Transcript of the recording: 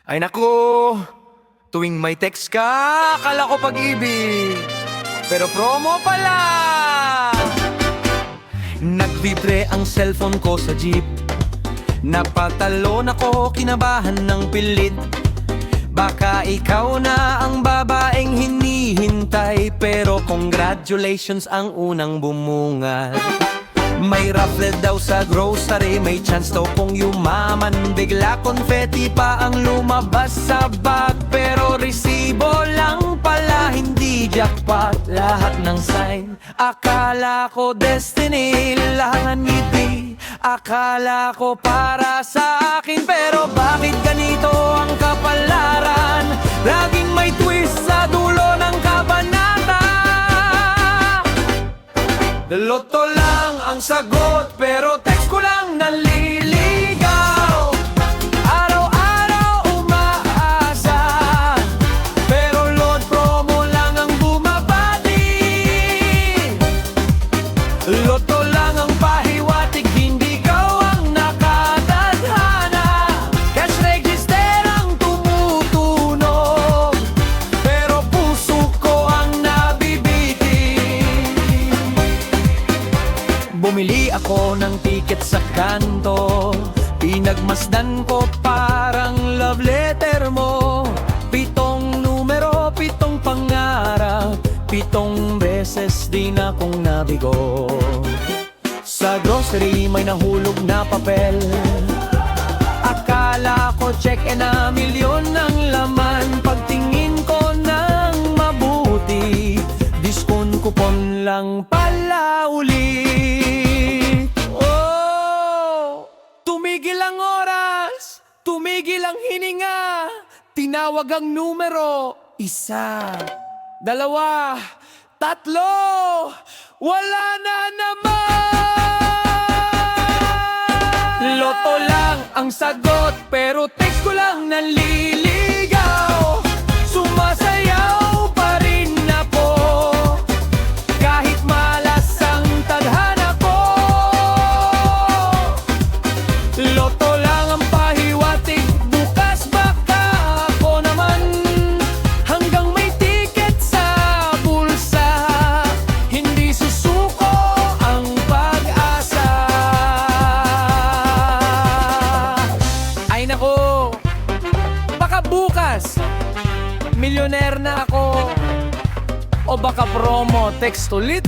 Ay naku, tuwing may text ka, akala ko pag-ibig, pero promo pala. Nagvibre ang cellphone ko sa jeep, napatalon ako, kinabahan ng pilit. Baka ikaw na ang babaeng hinihintay, pero congratulations ang unang bumungal. May raffle daw sa grocery, may chance daw kung yumaman. Bigla confetti pa ang lumabas sa bag, pero resibo lang pala, hindi jackpot. Lahat ng sign, akala ko destiny, lahat ngiti, akala ko para sa akin. Pero bakit ganito ang kapalaran? Laging may twist sa dulo ng kabanata. Loto lang ang sagot, pero text ko lang naliligaw. Araw-araw umaasa, pero load promo lang ang bumabati. Loto lang ang pahiwatig, hindi ikaw ang nakatadhana. Cash register ang tumutunog, pero puso ko ang nabibitin. Bumili ako ng ticket sa kanto, pinagmasdan ko parang love letter mo. 7 numero, 7 pangarap, 7 beses din akong nabigo. Sa grocery may nahulog na papel, akala ko check na milyon ang laman. Pagtingin ko ng mabuti, diskon kupon lang pala ulit. Oh, tumigil ang oras, tumigil ang hininga. Tinawag ang numero, 1, 2, 3, wala na naman. Loto lang ang sagot, pero text ko lang naliligaw. Sumasayaw pa rin ako, kahit malas ang tadhana ko. Loto lang ang pahiwatig, bukas baka ako naman. Hanggang may ticket sa bulsa, hindi susuko ang pag-asa. Ay nako, baka bukas milyoner na ako, o baka promo text ulit.